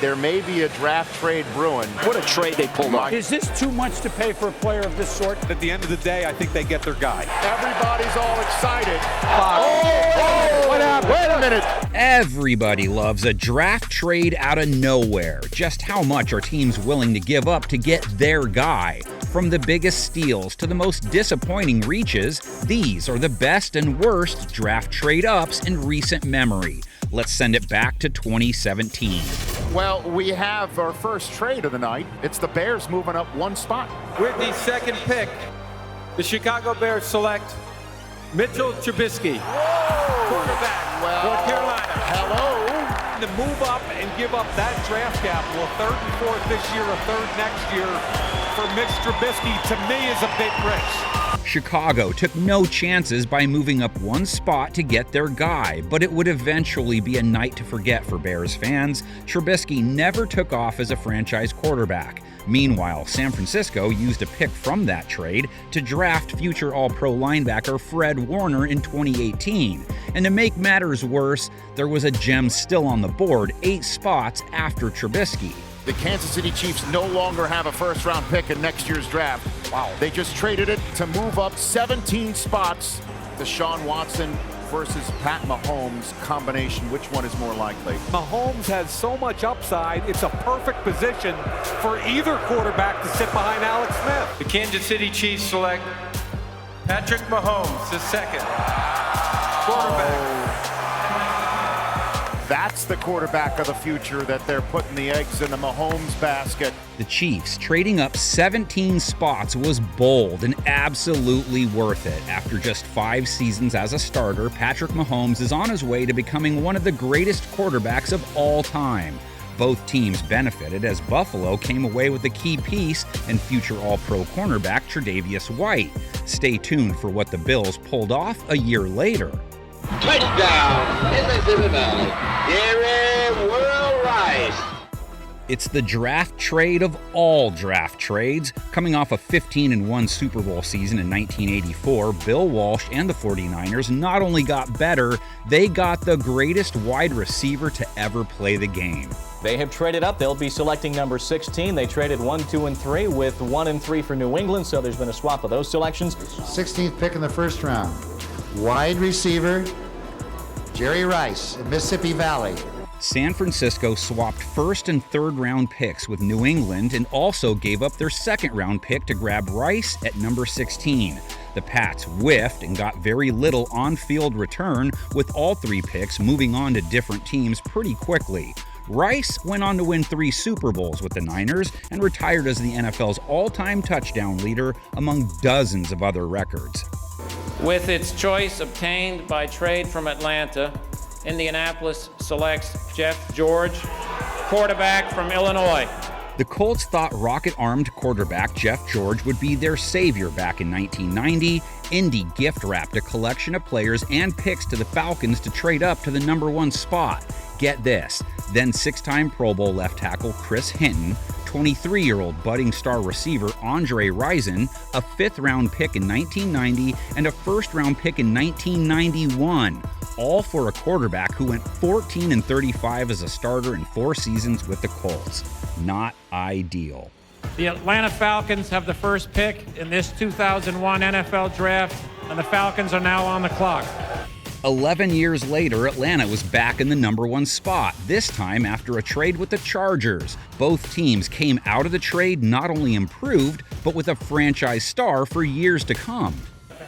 there may be a draft trade brewing. What a trade they pulled off. Is this too much to pay for a player of this sort? At the end of the day, I think they get their guy. Everybody's all excited. What happened? Wait a minute. Everybody loves a draft trade out of nowhere. Just how much are teams willing to give up to get their guy? From the biggest steals to the most disappointing reaches, these are the best and worst draft trade-ups in recent memory. Let's send it back to 2017. Well, we have our first trade of the night. It's the Bears moving up one spot. With the second pick, the Chicago Bears select Mitchell Trubisky, quarterback for Carolina. Hello. To move up and give up that draft capital, a third and fourth this year, a third next year, for Mitch Trubisky, to me, is a big risk. Chicago took no chances by moving up one spot to get their guy, but it would eventually be a night to forget for Bears fans. Trubisky never took off as a franchise quarterback. Meanwhile, San Francisco used a pick from that trade to draft future All-Pro linebacker Fred Warner in 2018. And to make matters worse, there was a gem still on the board 8 spots after Trubisky. The Kansas City Chiefs no longer have a first-round pick in next year's draft. Wow. They just traded it to move up 17 spots. Deshaun Watson versus Pat Mahomes combination. Which one is more likely? Mahomes has so much upside, it's a perfect position for either quarterback to sit behind Alex Smith. The Kansas City Chiefs select Patrick Mahomes, the second quarterback. That's the quarterback of the future that they're putting the eggs in the Mahomes basket. The Chiefs trading up 17 spots was bold and absolutely worth it. After just 5 seasons as a starter, Patrick Mahomes is on his way to becoming one of the greatest quarterbacks of all time. Both teams benefited as Buffalo came away with a key piece and future All-Pro cornerback Tre'Davious White. Stay tuned for what the Bills pulled off a year later. Touchdown in Mississippi Valley. Gary World Rice. It's the draft trade of all draft trades. Coming off a 15-1 Super Bowl season in 1984, Bill Walsh and the 49ers not only got better, they got the greatest wide receiver to ever play the game. They have traded up. They'll be selecting number 16. They traded 1, 2, and 3 with 1 and 3 for New England, so there's been a swap of those selections. 16th pick in the first round. Wide receiver, Jerry Rice in Mississippi Valley. San Francisco swapped first and third round picks with New England and also gave up their second round pick to grab Rice at number 16. The Pats whiffed and got very little on-field return, with all 3 picks moving on to different teams pretty quickly. Rice went on to win 3 Super Bowls with the Niners and retired as the NFL's all-time touchdown leader among dozens of other records. With its choice obtained by trade from Atlanta, Indianapolis selects Jeff George, quarterback from Illinois. The Colts thought rocket-armed quarterback Jeff George would be their savior back in 1990. Indy gift-wrapped a collection of players and picks to the Falcons to trade up to the number 1 spot. Get this, then 6-time Pro Bowl left tackle Chris Hinton, 23-year-old budding star receiver Andre Rison, a 5th-round pick in 1990, and a 1st-round pick in 1991, all for a quarterback who went 14-35 as a starter in 4 seasons with the Colts. Not ideal. The Atlanta Falcons have the first pick in this 2001 NFL Draft, and the Falcons are now on the clock. 11 years later, Atlanta was back in the number 1 spot, this time after a trade with the Chargers. Both teams came out of the trade not only improved, but with a franchise star for years to come.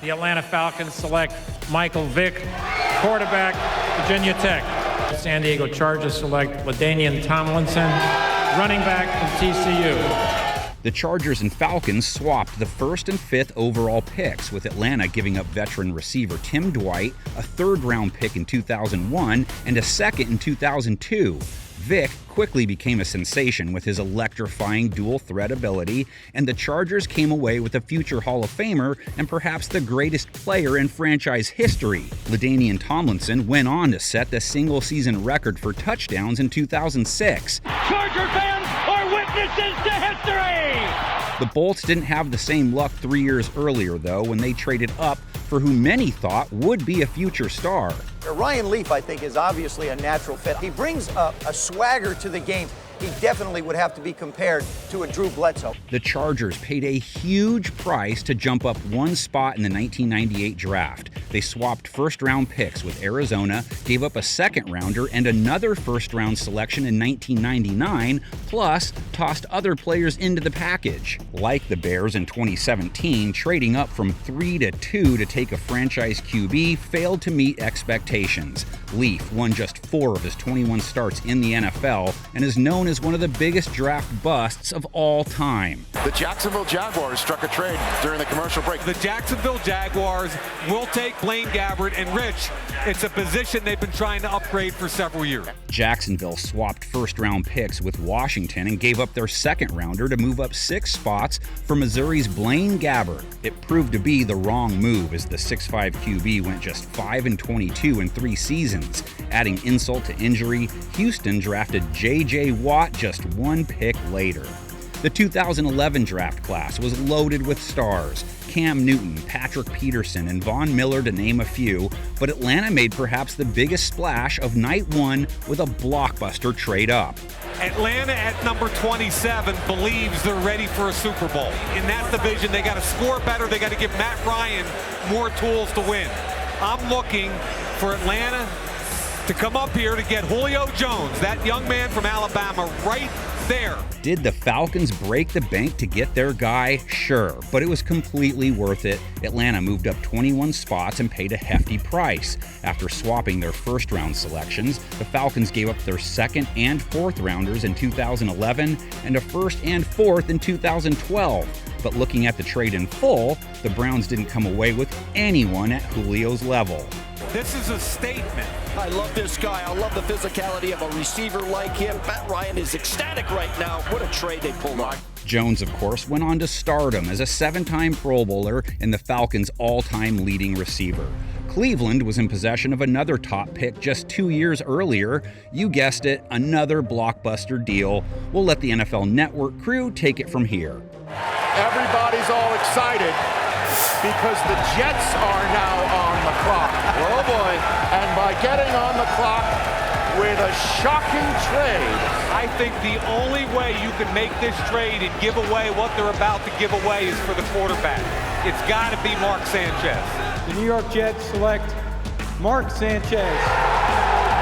The Atlanta Falcons select Michael Vick, quarterback, Virginia Tech. The San Diego Chargers select LaDainian Tomlinson, running back from TCU. The Chargers and Falcons swapped the 1st and 5th overall picks, with Atlanta giving up veteran receiver Tim Dwight, a 3rd-round pick in 2001, and a 2nd in 2002. Vick quickly became a sensation with his electrifying dual-threat ability, and the Chargers came away with a future Hall of Famer and perhaps the greatest player in franchise history. LaDainian Tomlinson went on to set the single-season record for touchdowns in 2006. Charger fans are witnesses to history! The Bolts didn't have the same luck 3 years earlier, though, when they traded up for who many thought would be a future star. Ryan Leaf, I think, is obviously a natural fit. He brings a swagger to the game. He definitely would have to be compared to a Drew Bledsoe. The Chargers paid a huge price to jump up one spot in the 1998 draft. They swapped first-round picks with Arizona, gave up a second-rounder and another first-round selection in 1999, plus tossed other players into the package. Like the Bears in 2017, trading up from 3 to 2 to take a franchise QB failed to meet expectations. Leaf won just 4 of his 21 starts in the NFL and is known as one of the biggest draft busts of all time. The Jacksonville Jaguars struck a trade during the commercial break. The Jacksonville Jaguars will take Blaine Gabbert, and Rich, it's a position they've been trying to upgrade for several years. Jacksonville swapped first-round picks with Washington and gave up their second-rounder to move up 6 spots for Missouri's Blaine Gabbert. It proved to be the wrong move as the 6'5 QB went just 5-22 in 3 seasons. Adding insult to injury, Houston drafted J.J. Watt just 1 pick later. The 2011 draft class was loaded with stars, Cam Newton, Patrick Peterson, and Von Miller to name a few, but Atlanta made perhaps the biggest splash of night one with a blockbuster trade up. Atlanta at number 27 believes they're ready for a Super Bowl. In that division, they got to score better. They got to give Matt Ryan more tools to win. I'm looking for Atlanta to come up here to get Julio Jones, that young man from Alabama, right there. Did the Falcons break the bank to get their guy? Sure, but it was completely worth it. Atlanta moved up 21 spots and paid a hefty price. After swapping their first-round selections, the Falcons gave up their second and fourth rounders in 2011 and a first and fourth in 2012. But looking at the trade in full, the Browns didn't come away with anyone at Julio's level. This is a statement. I love this guy. I love the physicality of a receiver like him. Matt Ryan is ecstatic right now. What a trade they pulled off. Jones, of course, went on to stardom as a 7-time Pro Bowler and the Falcons' all-time leading receiver. Cleveland was in possession of another top pick just 2 years earlier. You guessed it, another blockbuster deal. We'll let the NFL Network crew take it from here. Everybody's all excited because the Jets are now on the clock. Oh boy. And by getting on the clock with a shocking trade. I think the only way you can make this trade and give away what they're about to give away is for the quarterback. It's got to be Mark Sanchez. The New York Jets select Mark Sanchez,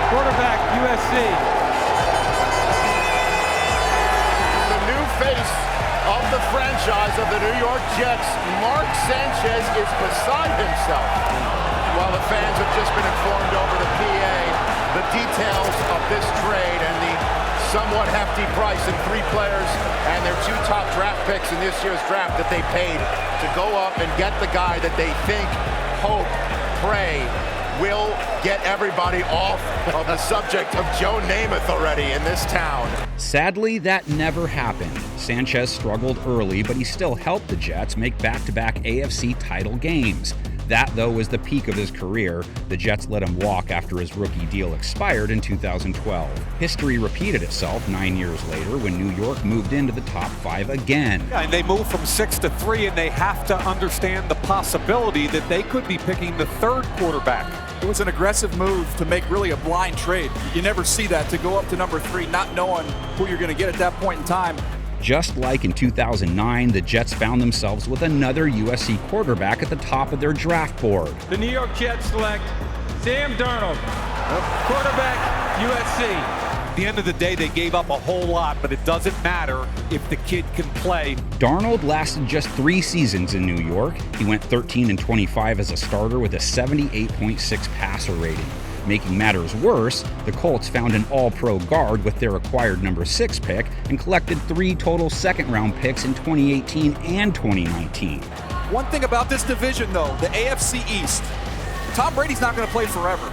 quarterback, USC. The new face of the franchise of the New York Jets, Mark Sanchez, is beside himself. While the fans have just been informed over the PA, the details of this trade and the somewhat hefty price in 3 players and their 2 top draft picks in this year's draft that they paid to go up and get the guy that they think, hope, pray will get everybody off of the subject of Joe Namath already in this town. Sadly, that never happened. Sanchez struggled early, but he still helped the Jets make back-to-back AFC title games. That, though, was the peak of his career. The Jets let him walk after his rookie deal expired in 2012. History repeated itself 9 years later when New York moved into the top 5 again. Yeah, and they moved from 6 to 3, and they have to understand the possibility that they could be picking the 3rd quarterback. It was an aggressive move to make really a blind trade. You never see that, to go up to number 3, not knowing who you're going to get at that point in time. Just like in 2009, the Jets found themselves with another USC quarterback at the top of their draft board. The New York Jets select Sam Darnold, quarterback, USC. At the end of the day, they gave up a whole lot, but it doesn't matter if the kid can play. Darnold lasted just 3 seasons in New York. He went 13-25 as a starter with a 78.6 passer rating. Making matters worse, the Colts found an all-pro guard with their acquired number 6 pick and collected 3 total second-round picks in 2018 and 2019. One thing about this division, though, the AFC East, Tom Brady's not going to play forever.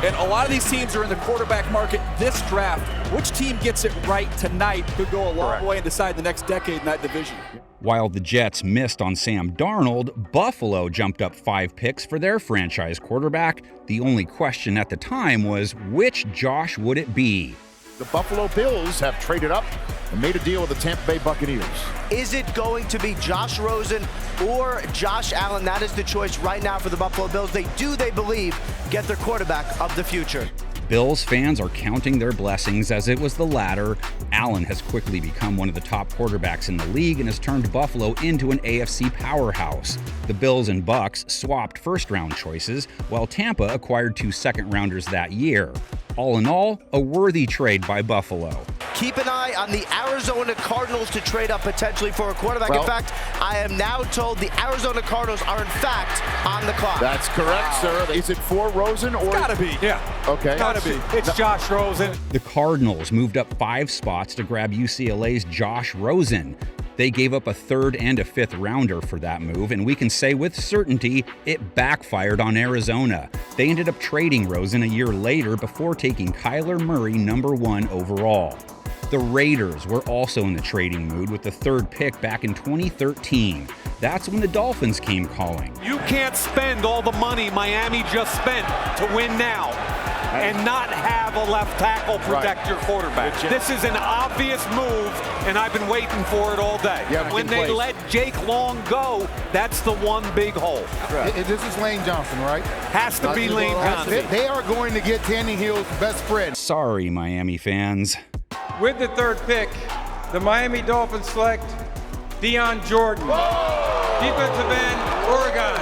And a lot of these teams are in the quarterback market this draft. Which team gets it right tonight could go a long way and decide the next decade in that division. While the Jets missed on Sam Darnold, Buffalo jumped up 5 picks for their franchise quarterback. The only question at the time was, which Josh would it be? The Buffalo Bills have traded up and made a deal with the Tampa Bay Buccaneers. Is it going to be Josh Rosen or Josh Allen? That is the choice right now for the Buffalo Bills. They believe, get their quarterback of the future. Bills fans are counting their blessings, as it was the latter. Allen has quickly become one of the top quarterbacks in the league and has turned Buffalo into an AFC powerhouse. The Bills and Bucs swapped first-round choices, while Tampa acquired 2 second-rounders that year. All in all, a worthy trade by Buffalo. Keep an eye on the Arizona Cardinals to trade up potentially for a quarterback. In fact, I am now told the Arizona Cardinals are in fact on the clock. That's correct, sir. Is it for Rosen or? It's gotta be. Yeah. Okay. Gotta be. It's Josh Rosen. The Cardinals moved up 5 spots to grab UCLA's Josh Rosen. They gave up a 3rd and a 5th rounder for that move, and we can say with certainty it backfired on Arizona. They ended up trading Rosen a year later before taking Kyler Murray #1 overall. The Raiders were also in the trading mood with the 3rd pick back in 2013. That's when the Dolphins came calling. You can't spend all the money Miami just spent to win now and not have a left tackle protect your quarterback. This is an obvious move, and I've been waiting for it all day. When they let Jake Long go, that's the one big hole. This is Lane Johnson, right? Has to be Lane Johnson. They are going to get Tannehill's best friend. Sorry, Miami fans. With the 3rd pick, the Miami Dolphins select Deion Jordan, defensive end, Oregon.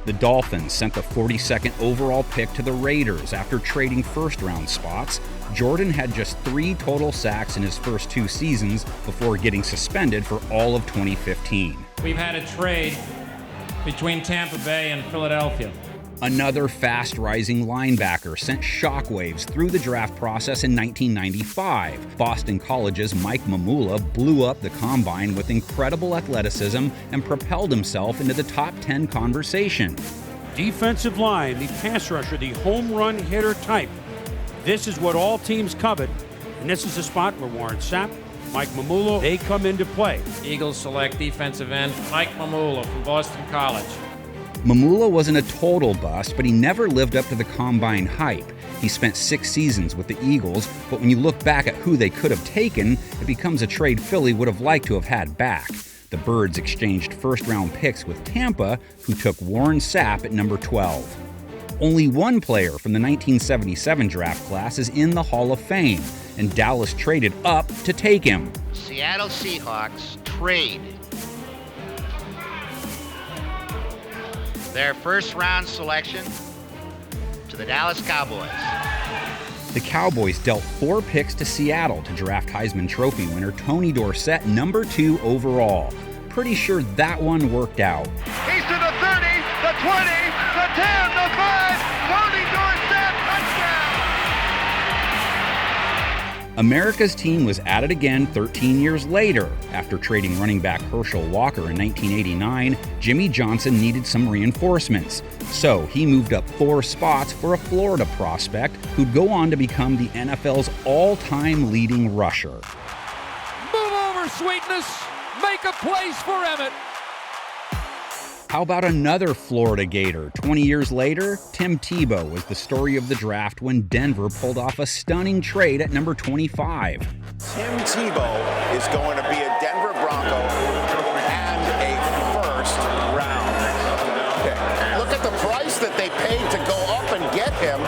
The Dolphins sent the 42nd overall pick to the Raiders after trading first-round spots. Jordan had just 3 total sacks in his first 2 seasons before getting suspended for all of 2015. We've had a trade between Tampa Bay and Philadelphia. Another fast-rising linebacker sent shockwaves through the draft process in 1995. Boston College's Mike Mamula blew up the combine with incredible athleticism and propelled himself into the top 10 conversation. Defensive line, the pass rusher, the home run hitter type. This is what all teams covet, and this is the spot where Warren Sapp, Mike Mamula, they come into play. Eagles select defensive end Mike Mamula from Boston College. Mamula wasn't a total bust, but he never lived up to the combine hype. He spent 6 seasons with the Eagles, but when you look back at who they could have taken, it becomes a trade Philly would have liked to have had back. The Birds exchanged first-round picks with Tampa, who took Warren Sapp at number 12. Only one player from the 1977 draft class is in the Hall of Fame, and Dallas traded up to take him. Seattle Seahawks trade their first-round selection to the Dallas Cowboys. The Cowboys dealt 4 picks to Seattle to draft Heisman Trophy winner Tony Dorsett number 2 overall. Pretty sure that one worked out. He's to the 30, the 20, the 10, the 5, Tony Dorsett, touchdown! America's team was at it again 13 years later. After trading running back Herschel Walker in 1989, Jimmy Johnson needed some reinforcements. So he moved up 4 spots for a Florida prospect who'd go on to become the NFL's all-time leading rusher. Move over, sweetness! Make a place for Emmett! How about another Florida Gator? 20 years later, Tim Tebow was the story of the draft when Denver pulled off a stunning trade at number 25. Tim Tebow is going to be a Denver Bronco and a first-round pick. Look at the price that they paid to go up and get him.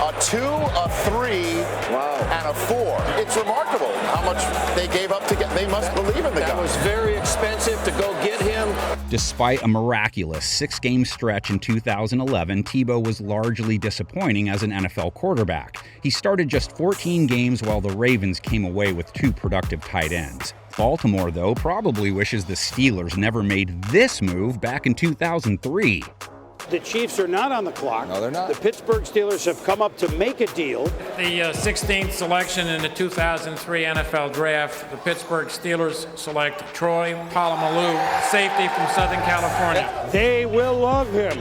A 2, a 3, and a 4. It's remarkable how much they gave up to get. They must believe in the guy. That was very expensive to go get him. Despite a miraculous 6-game stretch in 2011, Tebow was largely disappointing as an NFL quarterback. He started just 14 games while the Ravens came away with 2 productive tight ends. Baltimore, though, probably wishes the Steelers never made this move back in 2003. The Chiefs are not on the clock. No, they're not. The Pittsburgh Steelers have come up to make a deal. The 16th selection in the 2003 NFL Draft, the Pittsburgh Steelers select Troy Polamalu, safety from Southern California. They will love him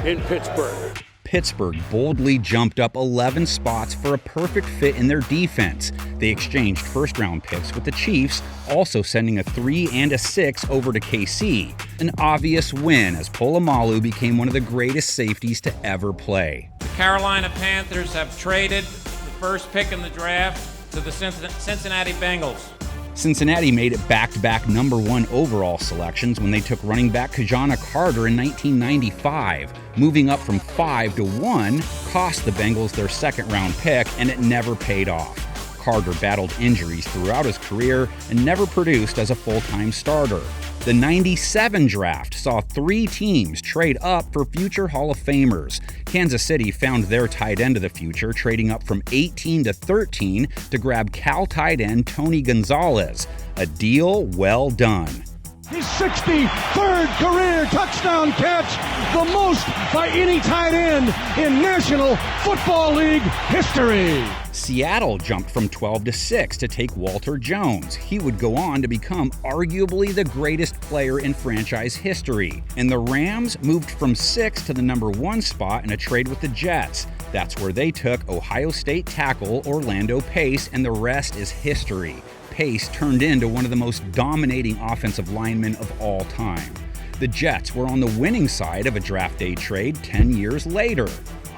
in Pittsburgh. Pittsburgh boldly jumped up 11 spots for a perfect fit in their defense. They exchanged first-round picks with the Chiefs, also sending a 3 and a 6 over to KC. An obvious win as Polamalu became one of the greatest safeties to ever play. The Carolina Panthers have traded the first pick in the draft to the Cincinnati Bengals. Cincinnati made it back-to-back #1 overall selections when they took running back Kajana Carter in 1995. Moving up from 5 to 1 cost the Bengals their second-round pick, and it never paid off. Carter battled injuries throughout his career and never produced as a full-time starter. The '97 draft saw 3 teams trade up for future Hall of Famers. Kansas City found their tight end of the future, trading up from 18 to 13 to grab Cal tight end Tony Gonzalez. A deal well done. His 63rd career touchdown catch, the most by any tight end in National Football League history. Seattle jumped from 12 to 6 to take Walter Jones. He would go on to become arguably the greatest player in franchise history. And the Rams moved from 6 to the #1 spot in a trade with the Jets. That's where they took Ohio State tackle Orlando Pace, and the rest is history. Pace turned into one of the most dominating offensive linemen of all time. The Jets were on the winning side of a draft day trade 10 years later.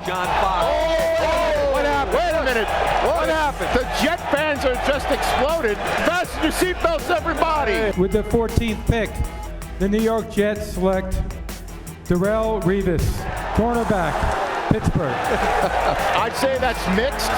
John Fox. What happened? Wait a minute. What happened? The Jet fans are just exploded. Fasten your seatbelts, everybody. With the 14th pick, the New York Jets select Darrelle Revis, cornerback, Pittsburgh. I'd say that's mixed.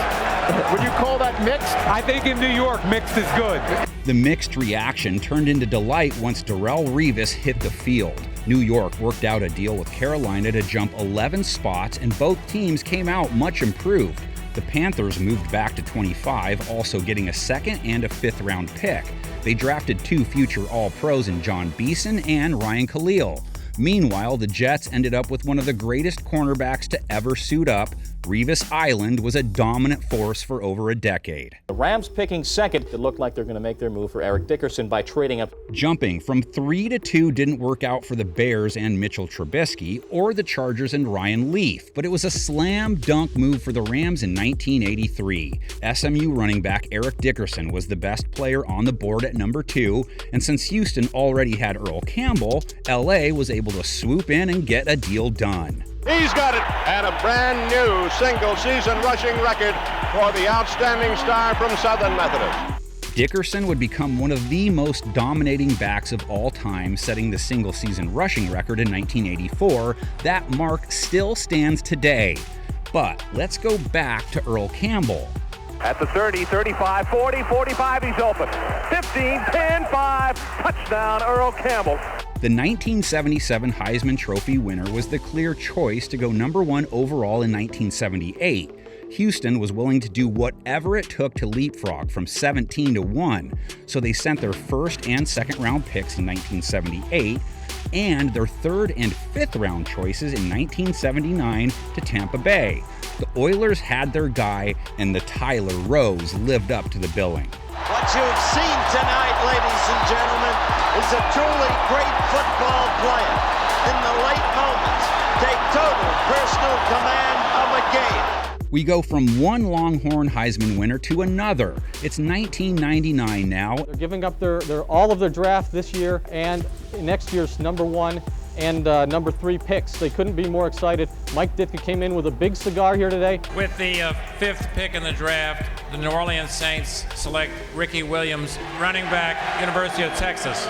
Would you call that mixed? I think in New York, mixed is good. The mixed reaction turned into delight once Darrelle Revis hit the field. New York worked out a deal with Carolina to jump 11 spots, and both teams came out much improved. The Panthers moved back to 25, also getting a 2nd and a 5th round pick. They drafted 2 future All-Pros in John Beeson and Ryan Khalil. Meanwhile, the Jets ended up with one of the greatest cornerbacks to ever suit up. Revis Island was a dominant force for over a decade. The Rams picking 2nd. It looked like they're going to make their move for Eric Dickerson by trading up. Jumping from 3 to 2 didn't work out for the Bears and Mitchell Trubisky, or the Chargers and Ryan Leaf, but it was a slam dunk move for the Rams in 1983. SMU running back Eric Dickerson was the best player on the board at #2, and since Houston already had Earl Campbell, LA was able to swoop in and get a deal done. He's got it, and a brand new single-season rushing record for the outstanding star from Southern Methodist. Dickerson would become one of the most dominating backs of all time, setting the single-season rushing record in 1984. That mark still stands today. But let's go back to Earl Campbell. At the 30, 35, 40, 45, he's open. 15, 10, 5, touchdown, Earl Campbell. The 1977 Heisman Trophy winner was the clear choice to go #1 overall in 1978. Houston was willing to do whatever it took to leapfrog from 17 to 1, so they sent their 1st and 2nd round picks in 1978 and their 3rd and 5th round choices in 1979 to Tampa Bay. The Oilers had their guy, and the Tyler Rose lived up to the billing. What you have seen tonight, ladies and gentlemen, is a truly great football player. In the late moments, take total personal command of a game. We go from one Longhorn Heisman winner to another. It's 1999 now. They're giving up all of their draft this year and next year's #1 and #3 picks. They couldn't be more excited. Mike Ditka came in with a big cigar here today. With the 5th pick in the draft, the New Orleans Saints select Ricky Williams, running back, University of Texas.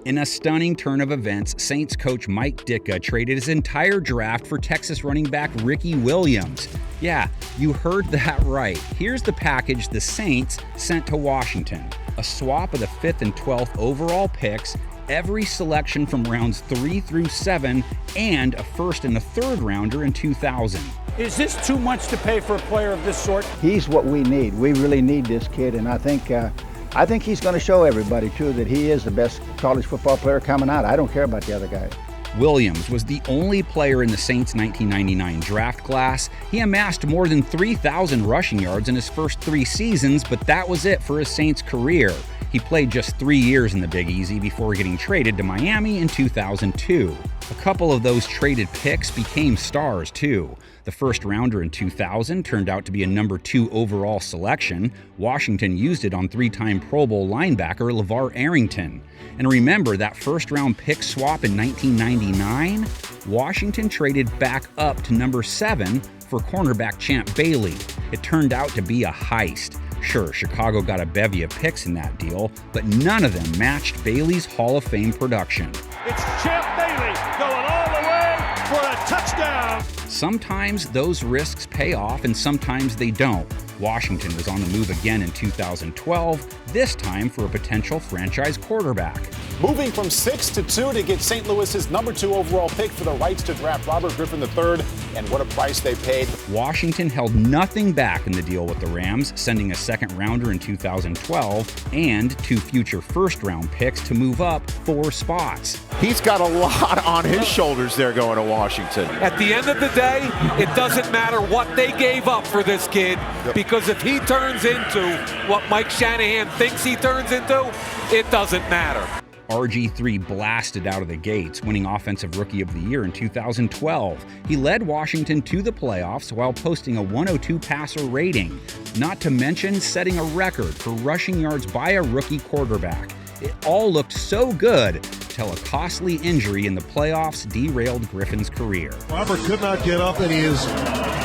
In a stunning turn of events, Saints coach Mike Ditka traded his entire draft for Texas running back Ricky Williams. Yeah, you heard that right. Here's the package the Saints sent to Washington. A swap of the 5th and 12th overall picks, every selection from rounds 3 through 7, and a 1st and a 3rd rounder in 2000. Is this too much to pay for a player of this sort? He's what we need. We really need this kid, and I think he's going to show everybody, too, that he is the best college football player coming out. I don't care about the other guys. Williams was the only player in the Saints' 1999 draft class. He amassed more than 3,000 rushing yards in his first 3 seasons, but that was it for his Saints career. He played just 3 years in the Big Easy before getting traded to Miami in 2002. A couple of those traded picks became stars, too. The 1st rounder in 2000 turned out to be a #2 overall selection. Washington used it on 3-time Pro Bowl linebacker LeVar Arrington. And remember that 1st round pick swap in 1999? Washington traded back up to #7 for cornerback Champ Bailey. It turned out to be a heist. Sure, Chicago got a bevy of picks in that deal, but none of them matched Bailey's Hall of Fame production. It's Champ Bailey going all the way for a touchdown. Sometimes those risks pay off and sometimes they don't. Washington was on the move again in 2012, this time for a potential franchise quarterback. Moving from 6 to 2 to get St. Louis's #2 overall pick for the rights to draft Robert Griffin III, and what a price they paid. Washington held nothing back in the deal with the Rams, sending a second rounder in 2012 and 2 future first-round picks to move up 4 spots. He's got a lot on his shoulders there going to Washington. At the end of the day, it doesn't matter what they gave up for this kid, because if he turns into what Mike Shanahan thinks he turns into, it doesn't matter. RG3 blasted out of the gates, winning Offensive Rookie of the Year in 2012. He led Washington to the playoffs while posting a 102 passer rating, not to mention setting a record for rushing yards by a rookie quarterback. It all looked so good till a costly injury in the playoffs derailed Griffin's career. Robert could not get up, and he is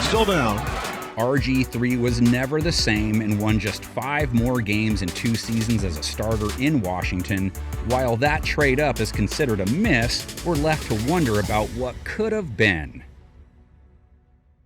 still down. RG3 was never the same and won just 5 more games in 2 seasons as a starter in Washington. While that trade up is considered a miss, we're left to wonder about what could have been.